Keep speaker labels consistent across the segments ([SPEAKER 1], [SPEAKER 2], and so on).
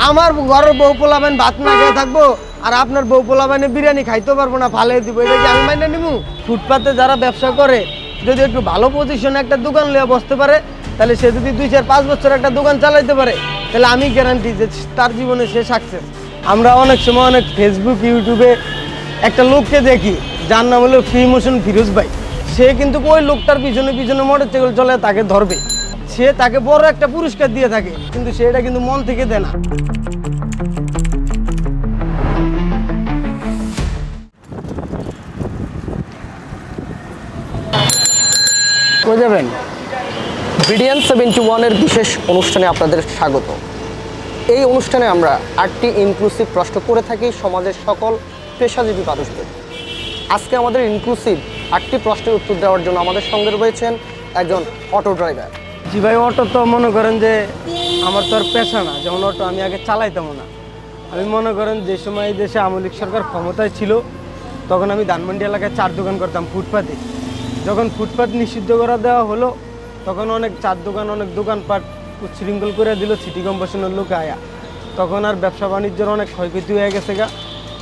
[SPEAKER 1] আমার ঘরের বউ পোলাবেন ভাত না খেয়ে থাকবো, আর আপনার বউ পোলাবেনে বিরিয়ানি খাইতে পারবো না, ফালিয়ে দিব, এটা কি আমি মাইনে নিবো? ফুটপাতে যারা ব্যবসা করে যদি একটু ভালো পজিশনে একটা দোকান লিয়ে বসতে পারে, তাহলে সে যদি 2-4-5 বছর একটা দোকান চালাইতে পারে, তাহলে আমি গ্যারান্টি যে তার জীবনে সে সাকসেস। আমরা অনেক সময় অনেক ফেসবুক ইউটিউবে একটা লোককে দেখি, যার নাম হলো ফ্রি মোশন ফিরোজ ভাই। সে কিন্তু ওই লোকটার পিছনে পিছনে মোটরসাইকেল চলে তাকে ধরবে, সে তাকে বড় একটা পুরস্কার দিয়ে থাকে, কিন্তু সে এটা কিন্তু মন থেকে দেয় না। কই যাবেন?
[SPEAKER 2] বিডিএন 71-এর বিশেষ অনুষ্ঠানে আপনাদের স্বাগত। এই অনুষ্ঠানে আমরা 8টি ইনক্লুসিভ প্রশ্ন করে থাকি সমাজের সকল পেশাজীবী মানুষদের। আজকে আমাদের ইনক্লুসিভ 8টি প্রশ্নের উত্তর দেওয়ার জন্য আমাদের সঙ্গে রয়েছেন একজন অটো ড্রাইভার।
[SPEAKER 1] জি ভাই, অটো তো মনে করেন যে আমার তো আর পেশা না, যেমন অটো আমি আগে চালাইতাম না। আমি মনে করেন যে সময় এই দেশে আওয়ামী লীগ সরকার ক্ষমতায় ছিল, তখন আমি ধানমন্ডি এলাকায় চার দোকান করতাম ফুটপাতে। যখন ফুটপাত নিষিদ্ধ করা দেওয়া হলো, তখন অনেক চার দোকান, অনেক দোকানপাট উচ্ছৃঙ্খল করে দিল সিটি কর্পোরেশনের লোক আয়া। তখন আর ব্যবসা বাণিজ্যের অনেক ক্ষয়ক্ষতি হয়ে গেছে গা,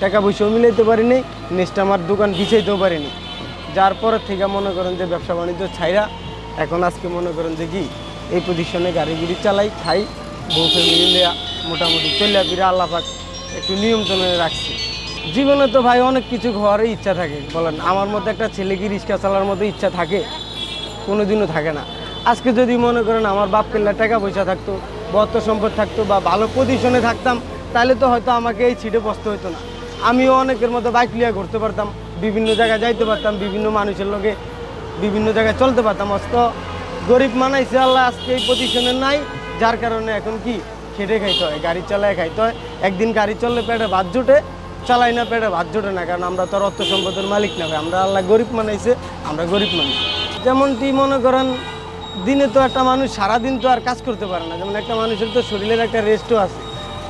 [SPEAKER 1] টাকা পয়সাও মিলাইতে পারিনি, নেক্সট আমার দোকান বিছাইতেও পারিনি। যার পরের থেকে মনে করেন যে ব্যবসা বাণিজ্য ছাইরা এখন আজকে মনে করেন যে কি এই পজিশনে গাড়ি গুড়ি চালাই, খাই, বউ ফ্যামিলি মোটামুটি চলিয়া ফিরে আল্লাহ পাক একটু নিয়ন্ত্রণে রাখছি। জীবনে তো ভাই অনেক কিছু হওয়ারই ইচ্ছা থাকে, বলেন আমার মধ্যে একটা ছেলে কি রিক্সা চালার মতো ইচ্ছা থাকে? কোনোদিনও থাকে না। আজকে যদি মনে করেন আমার বাপ কেল্লা টাকা পয়সা থাকতো, বর্ত সম্পদ থাকতো, বা ভালো পজিশনে থাকতাম, তাহলে তো হয়তো আমাকে এই সিটে বসতে হতো না। আমিও অনেকের মতো বাইক লিয়া ঘুরতে পারতাম, বিভিন্ন জায়গায় যাইতে পারতাম, বিভিন্ন মানুষের লগে বিভিন্ন জায়গায় চলতে পারতাম। অস্ত গরিব মানাইছে আল্লাহ, আজকে এই পজিশনে নাই, যার কারণে এখন কি খেটে খাইতে হয়, গাড়ি চালায় খাইতে হয়। একদিন গাড়ি চললে পেটে ভাত জোটে, চালাই না পেটে ভাত জোটে না, কারণ আমরা তো আর অর্থ সম্পদের মালিক না ভাই, আমরা আল্লাহ গরিব মানাইছে, আমরা গরিব মানুষ। যেমনটি মনে করেন দিনে তো একটা মানুষ সারাদিন তো আর কাজ করতে পারে না, যেমন একটা মানুষের তো শরীরের একটা রেস্টও আছে।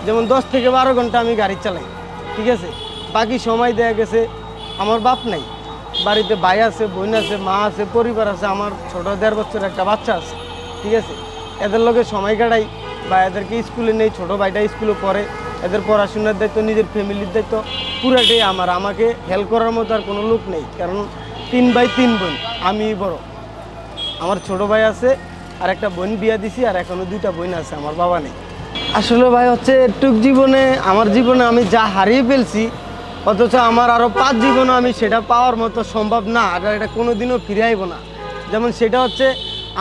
[SPEAKER 1] যেমন 10 থেকে 12 ঘন্টা আমি গাড়ি চালাই, ঠিক আছে, বাকি সময় দেয়া গেছে আমার বাপ নাই, বাড়িতে ভাই আছে, বোন আছে, মা আছে, পরিবার আছে, আমার ছোট 1.5 বছরের একটা বাচ্চা আছে, ঠিক আছে। এদের লোকের সময় কাটাই, বা এদেরকে স্কুলে নেই, ছোটো ভাইটা স্কুলে পড়ে, এদের পড়াশোনার দায়িত্ব, নিজের ফ্যামিলির দায়িত্ব পুরাটাই আমার। আমাকে হেল্প করার মতো আর কোনো লোক নেই, কারণ 3 ভাই 3 বোন, আমি বড়। আমার ছোট ভাই আছে, আর একটা বোন বিয়া দিছি, আর এখনো 2টা বোন আছে, আমার বাবা নেই। আসলে ভাই হচ্ছে এটুক জীবনে, আমার জীবনে আমি যা হারিয়ে ফেলছি, অথচ আমার আরও 5 জীবনে আমি সেটা পাওয়ার মতো সম্ভব না, আর এটা কোনো দিনও ফিরে আইব না। যেমন সেটা হচ্ছে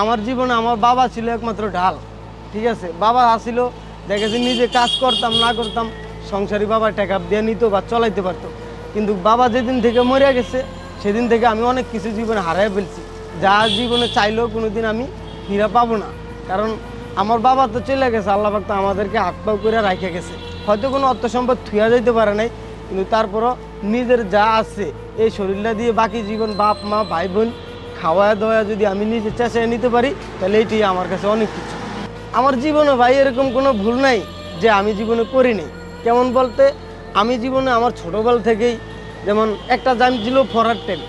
[SPEAKER 1] আমার জীবনে আমার বাবা ছিল একমাত্র ঢাল, ঠিক আছে। বাবা আসিল, দেখেছি নিজে কাজ করতাম না করতাম, সংসারী বাবা টাকা দিয়ে নিত বা চলাইতে পারতো। কিন্তু বাবা যেদিন থেকে মরে গেছে, সেদিন থেকে আমি অনেক কিছু জীবনে হারাই ফেলছি, যা জীবনে চাইলেও কোনো দিন আমি ফিরে পাবো না। কারণ আমার বাবা তো চলে গেছে, আল্লাহ পাক তো আমাদেরকে হাত পাও করে রাখে গেছে। হয়তো কোনো অর্থ সম্পদ থুয়া যাইতে পারে নাই, কিন্তু তারপরও নিজের যা আছে এই শরীরটা দিয়ে বাকি জীবন বাপ মা ভাই বোন খাওয়া দাওয়া যদি আমি নিজে চেঁচায় নিতে পারি, তাহলে এইটাই আমার কাছে অনেক কিছু। আমার জীবনে ভাই এরকম কোনো ভুল নাই যে আমি জীবনে করিনি। কেমন বলতে, আমি জীবনে আমার ছোটোবেলা থেকেই, যেমন একটা টাইম ছিল ফরার টাইম,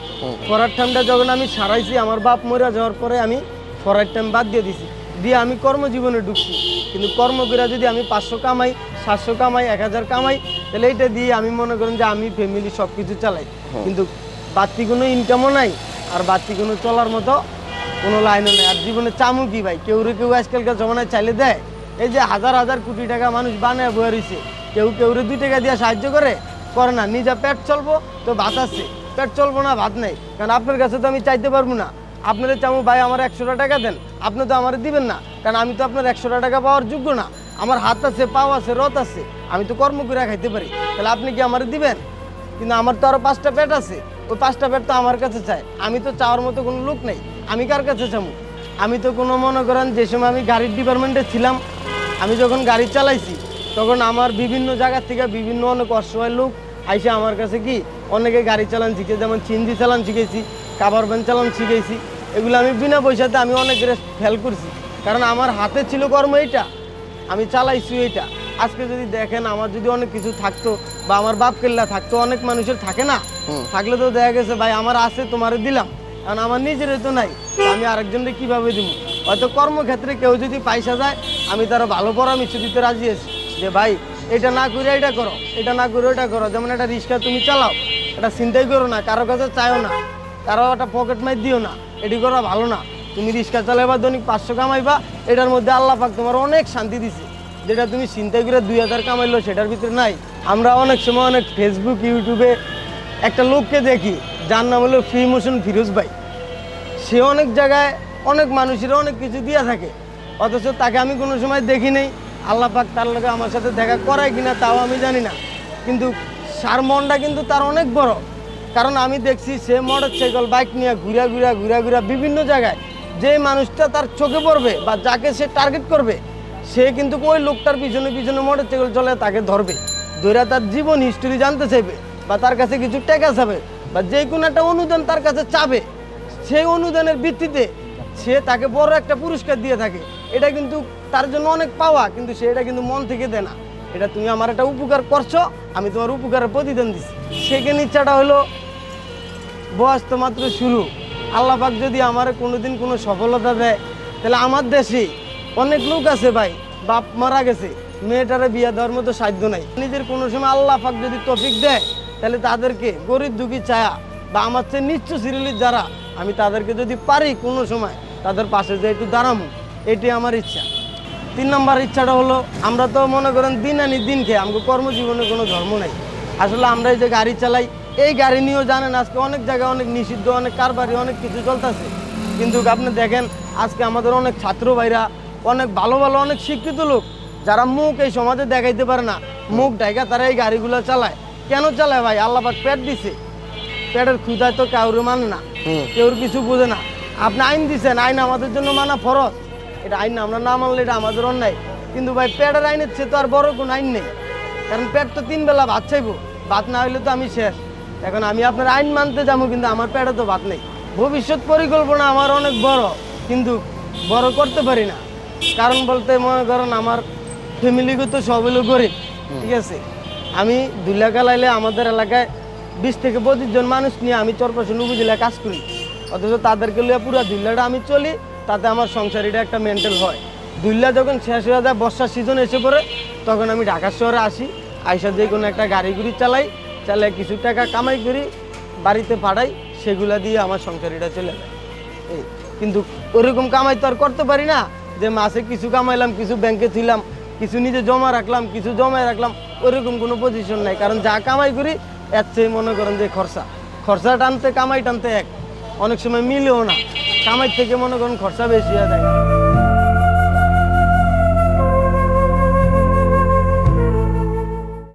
[SPEAKER 1] ফরার টাইমটা যখন আমি সারাইছি, আমার বাপ মরে যাওয়ার পরে আমি ফরার টাইম বাদ দিয়ে দিছি, দিয়ে আমি কর্মজীবনে ঢুকছি। কিন্তু কর্ম করে যদি আমি 500 কামাই, 700 কামাই, 1000 কামাই, তাহলে এইটা দিয়ে আমি মনে করেন যে আমি ফ্যামিলি সব কিছু চালাই। কিন্তু বাড়তি কোনো ইনকামও নাই, আর বাড়তি কোনো চলার মতো কোনো লাইনও নেই। আর জীবনে চামু কি ভাই, কেউ আজকালকার জমানায় চাইলে দেয়? এই যে হাজার হাজার কোটি টাকা মানুষ বানায় বয়ে রয়েছে, কেউ 2 টাকা দিয়ে সাহায্য করে না। নিজে পেট চলবো তো ভাত আছে, পেট চলবো না ভাত নেই। কারণ আপনার কাছে তো আমি চাইতে পারবো না, আপনাদের চামু ভাই আমার 100 টাকা দেন, আপনি তো আমার দিবেন না, কারণ আমি তো আপনার 100 টাকা পাওয়ার যোগ্য না। আমার হাত আছে, পাও আছে, রথ আছে, আমি তো কর্ম করে খাইতে পারি, তাহলে আপনি কি আমার দিবেন? কিন্তু আমার তো আরও 5টা পেট আছে, ওই 5টা পেট তো আমার কাছে চাই, আমি তো চাওয়ার মতো কোনো লোক নেই, আমি কার কাছে চামু? আমি তো কোনো মনে করেন যে সময় আমি গাড়ির ডিপার্টমেন্টে ছিলাম, আমি যখন গাড়ি চালাইছি, তখন আমার বিভিন্ন জায়গার থেকে বিভিন্ন অনেক অসহায় লোক আইসে আমার কাছে কি অনেকে গাড়ি চালান শিখে, যেমন চিনজি চালান শিখেছি, কাবার ভ্যান চালান শিখেছি। এগুলো আমি বিনা পয়সাতে আমি অনেক ফেল করছি, কারণ আমার হাতে ছিল কর্ম এইটা, আমি চালাইছি এইটা। আজকে যদি দেখেন আমার যদি অনেক কিছু থাকতো, বা আমার বাপ কেল্লা থাকতো, অনেক মানুষের থাকে না, থাকলে তো দেখা গেছে ভাই আমার আছে তোমারে দিলাম, কারণ আমার নিজের তো নাই, আমি আরেকজনকে কিভাবে দিব? হয়তো কর্মক্ষেত্রে কেউ যদি পয়সা যায়, আমি তারা ভালো পরামর্শ দিতে রাজি আছি, যে ভাই এটা না করে এটা করো, এটা না করে ওইটা করো। যেমন একটা রিক্সা তুমি চালাও, এটা চিন্তাই করো না, কারো কাছে চাইও না, কারো একটা পকেট মাইর দিও না, এটি করা ভালো না। তুমি রিক্সা চালাইবা, দৈনিক 500 কামাইবা, এটার মধ্যে আল্লাহ পাক তোমার অনেক শান্তি দিছে, যেটা তুমি চিন্তা করে 2000 কামাইলো সেটার ভিতরে নাই। আমরা অনেক সময় অনেক ফেসবুক ইউটিউবে একটা লোককে দেখি, যার নাম হলো ফ্রি মোশন ফিরোজ ভাই। সে অনেক জায়গায় অনেক মানুষের অনেক কিছু দিয়ে থাকে, অথচ তাকে আমি কোনো সময় দেখি নেই। আল্লাহ পাক তার লগে আমার সাথে দেখা করায় কিনা তাও আমি জানি না, কিন্তু সার মনটা কিন্তু তার অনেক বড়। কারণ আমি দেখছি সে মোটরসাইকেল বাইক নিয়ে ঘুরা বিভিন্ন জায়গায়, যে মানুষটা তার চোখে পড়বে বা যাকে সে টার্গেট করবে, সে কিন্তু ওই লোকটার পিছনে পিছনে মোটরসাইকেল চলে তাকে ধরবে, ধরে তার জীবন হিস্টোরি জানতে চাইবে বা তার কাছে কিছু টাকা চাবে বা যে কোনো একটা অনুদান তার কাছে চাবে। সেই অনুদানের ভিত্তিতে সে তাকে বড় একটা পুরস্কার দিয়ে থাকে। এটা কিন্তু তার জন্য অনেক পাওয়া, কিন্তু সে এটা কিন্তু মন থেকে দেয় না। এটা তুমি আমার একটা উপকার করছো, আমি তোমার উপকারের প্রতিদান দিচ্ছি। সেখানে ইচ্ছাটা হলো, বয়স তো মাত্র শুরু, আল্লাহ পাক যদি আমার কোনোদিন কোনো সফলতা দেয়, তাহলে আমার দেশে অনেক লোক আছে ভাই, বাপ মারা গেছে, মেয়েটারে বিয়ে দেওয়ার মতো সাধ্য নাই। নিজের কোনো সময় আল্লাহ পাক যদি তৌফিক দেয়, তাহলে তাদেরকে গরিব দুঃখী ছায়া বা আমার চেয়ে নিচ্ছ সিরিলির যারা, আমি তাদেরকে যদি পারি কোনো সময় তাদের পাশে যে একটু দাঁড়াবো, এটি আমার ইচ্ছা। 3 নম্বর ইচ্ছাটা হলো, আমরা তো মনে করেন দিন আনি দিন খেয়ে, আমাকে কর্মজীবনে কোনো ধর্ম নাই। আসলে আমরা এই যে গাড়ি চালাই, এই গাড়ি নিয়েও জানেন আজকে অনেক জায়গায় অনেক নিষিদ্ধ, অনেক কারবারি, অনেক কিছু চলতেছে। কিন্তু আপনি দেখেন আজকে আমাদের অনেক ছাত্র ভাইরা, অনেক ভালো ভালো অনেক শিক্ষিত লোক, যারা মুখ এই সমাজে দেখাইতে পারে না, মুখ ঢাকা তারা এই গাড়িগুলো চালায়। কেন চালায় ভাই? আল্লাহ পাক পেট দিছে, পেটের ক্ষুধায় তো কাউরে মানে না, কেউর কিছু বোঝে না। আপনি আইন দিচ্ছেন, আইন আমাদের জন্য মানা ফরজ, এটা আইন না, আমরা না মানলে এটা আমাদের অন্যায়। কিন্তু ভাই পেটের আইনের চেয়ে তো আর বড় কোনো আইন নেই, কারণ পেট তো 3 বেলা ভাত চাইবো, ভাত না হইলে তো আমি শেষ। এখন আমি আপনার আইন মানতে যাবো, কিন্তু আমার পেটে তো ভাত নেই। ভবিষ্যৎ পরিকল্পনা আমার অনেক বড়, কিন্তু বড় করতে পারি না। কারণ বলতে মনে করেন আমার ফ্যামিলিগত সব হলো গরিব, ঠিক আছে। আমি 2 লাখ লাইলে আমাদের এলাকায় 20 থেকে 25 জন মানুষ নিয়ে আমি চরপাশন উপজেলায় কাজ করি, অথচ তাদেরকে লিয়ে পুরো 2 লাখটা আমি চলি, তাতে আমার সংসারীটা একটা মেন্টাল হয়। 2 লাখ যখন শেষ হয়ে যায়, বর্ষার সিজন এসে পড়ে, তখন আমি ঢাকা শহরে আসি, আইসা যে কোনো একটা গাড়ি গুড়ি চালাই, কিছু টাকা কামাই করি, বাড়িতে পাঠাই, সেগুলা দিয়ে আমার সংসারীটা চলে যায়। এই কিন্তু ওরকম কামাই তো আর করতে পারি না যে মাসে কিছু কামাইলাম, কিছু ব্যাংকে ছিলাম, কিছু নিজে জমা রাখলাম, কিছু জমায় রাখলাম, ওরকম কোনো পজিশন নাই। কারণ যা কামাই করি এর চেয়ে মনে করেন যে খরচা টানতে কামাই টানতে এক, অনেক সময় মিলেও না, কামাই থেকে মনে করেন খরচা বেশি হয়ে যায়।